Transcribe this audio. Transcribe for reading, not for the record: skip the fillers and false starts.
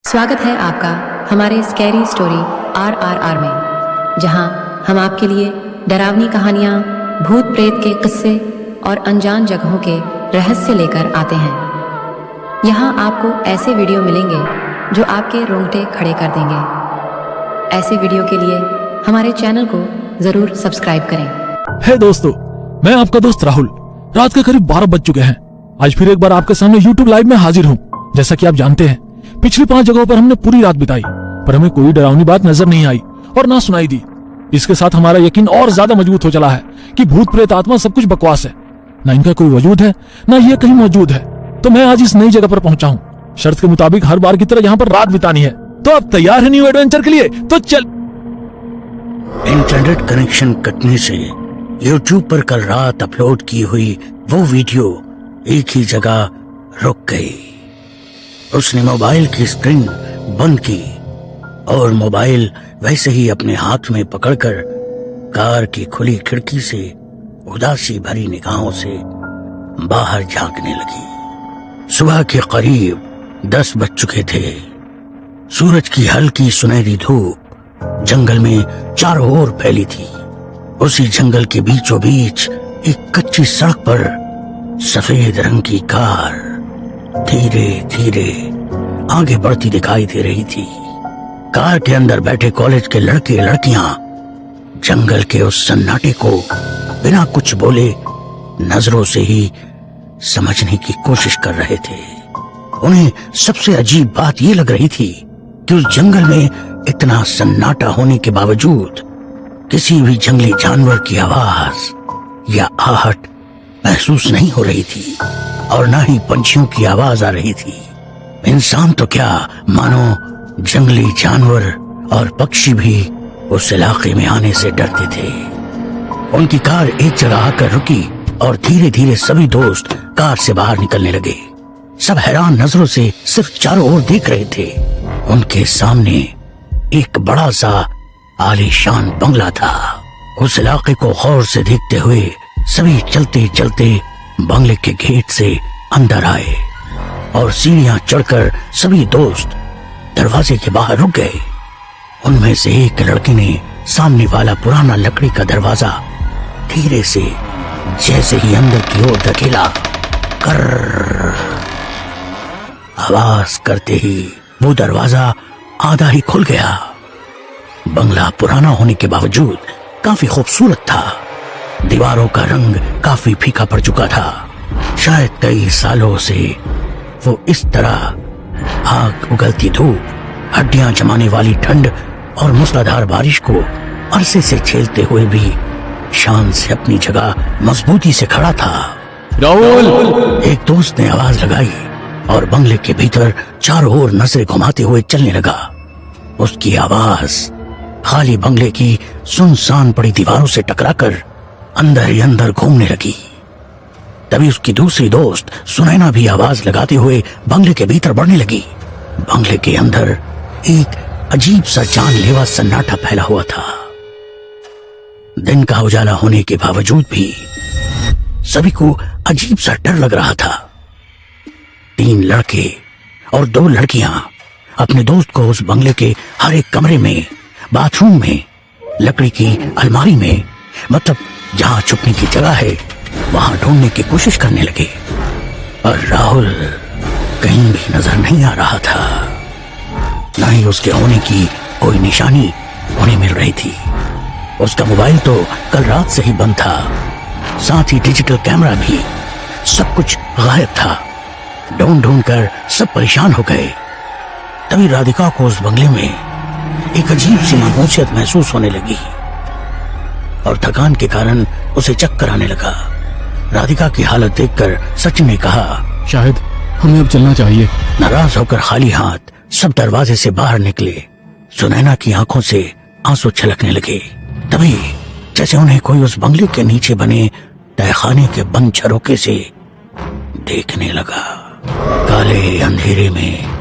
स्वागत है आपका हमारे स्कैरी स्टोरी RRR में, जहां हम आपके लिए डरावनी कहानियां, भूत प्रेत के किस्से और अनजान जगहों के रहस्य लेकर आते हैं। यहां आपको ऐसे वीडियो मिलेंगे जो आपके रोंगटे खड़े कर देंगे। ऐसे वीडियो के लिए हमारे चैनल को जरूर सब्सक्राइब करें। हे दोस्तों, मैं आपका दोस्त राहुल। रात के करीब 12 बज चुके हैं। आज फिर एक बार आपके सामने YouTube लाइव में हाजिर हूँ। जैसा कि आप जानते हैं, पिछली 5 जगहों पर हमने पूरी रात बिताई, पर हमें कोई डरावनी बात नजर नहीं आई और ना सुनाई दी। इसके साथ हमारा यकीन और ज्यादा मजबूत हो चला है कि भूत प्रेत आत्मा सब कुछ बकवास है, ना इनका कोई वजूद है, ना ये कहीं मौजूद है। तो मैं आज इस नई जगह पर पहुंचा हूँ। शर्त के मुताबिक हर बार की तरह यहाँ पर रात बितानी है। तो आप तैयार है न्यू एडवेंचर के लिए? तो चल। इंटरनेट कनेक्शन कटने से YouTube पर कल रात अपलोड की हुई वो वीडियो एक ही जगह रुक गई। उसने मोबाइल की स्क्रीन बंद की और मोबाइल वैसे ही अपने हाथ में पकड़कर कार की खुली खिड़की से उदासी भरी निगाहों से बाहर झांकने लगी। सुबह के करीब 10 बज चुके थे। सूरज की हल्की सुनहरी धूप जंगल में चारों ओर फैली थी। उसी जंगल के बीचों बीच एक कच्ची सड़क पर सफेद रंग की कार धीरे धीरे आगे बढ़ती दिखाई दे रही थी। कार के अंदर बैठे कॉलेज के लड़के लड़कियां जंगल के उस सन्नाटे को बिना कुछ बोले नजरों से ही समझने की कोशिश कर रहे थे। उन्हें सबसे अजीब बात यह लग रही थी कि उस जंगल में इतना सन्नाटा होने के बावजूद किसी भी जंगली जानवर की आवाज या आहट महसूस नहीं हो रही थी और ना ही पंछियों की आवाज आ रही थी। इंसान तो क्या, मानो जंगली जानवर और पक्षी भी उस इलाके में आने से डरते थे। उनकी कार एक जगह आकर रुकी और धीरे धीरे सभी दोस्त कार से बाहर निकलने लगे। सब हैरान नजरों से सिर्फ चारों ओर देख रहे थे। उनके सामने एक बड़ा सा आलीशान बंगला था। उस इलाके को गौर से देखते हुए सभी चलते चलते बंगले के गेट से अंदर आए और सीढ़ियां चढ़कर सभी दोस्त दरवाजे के बाहर रुक गए। उनमें से एक लड़के ने सामने वाला पुराना लकड़ी का दरवाजा धीरे से जैसे ही अंदर की ओर धकेला, कर आवाज करते ही वो दरवाजा आधा ही खुल गया। बंगला पुराना होने के बावजूद काफी खूबसूरत था। दीवारों का रंग काफी फीका पड़ चुका था। शायद कई सालों से वो इस तरह आग उगलती धूप, हड्डियां जमाने वाली ठंड और मूसलाधार बारिश को अरसे से झेलते हुए भी शान से अपनी जगह मजबूती से खड़ा था। राहुल! एक दोस्त ने आवाज लगाई और बंगले के भीतर चारों ओर नजरें घुमाते हुए चलने लगा। उसकी आवाज खाली बंगले की सुनसान पड़ी दीवारों से टकराकर अंदर ही अंदर घूमने लगी। तभी उसकी दूसरी दोस्त सुनैना भी आवाज लगाते हुए बंगले के भीतर बढ़ने लगी। बंगले के अंदर एक अजीब सा जानलेवा सन्नाटा फैला हुआ था। दिन का उजाला होने के बावजूद भी सभी को अजीब सा डर लग रहा था। 3 लड़के और 2 लड़कियां अपने दोस्त को उस बंगले के हर एक कमरे में, बाथरूम में, लकड़ी की अलमारी में, मतलब जहां छुपने की जगह है, वहां ढूंढने की कोशिश करने लगे। और राहुल कहीं भी नजर नहीं आ रहा था। न ही उसके होने की कोई निशानी उन्हें मिल रही थी। उसका मोबाइल तो कल रात से ही बंद था, साथ ही डिजिटल कैमरा भी। सब कुछ गायब था। ढूंढ ढूंढ कर सब परेशान हो गए। तभी राधिका को उस बंगले में एक अजीब सी नामोशियत महसूस होने लगी और थकान के कारण उसे चक्कर आने लगा। राधिका की हालत देखकर सचिन ने कहा, शायद हमें अब चलना चाहिए। नाराज होकर खाली हाथ सब दरवाजे से बाहर निकले। सुनैना की आंखों से आंसू छलकने लगे। तभी जैसे उन्हें कोई उस बंगले के नीचे बने तहखाने के बंद झरोके से देखने लगा। काले अंधेरे में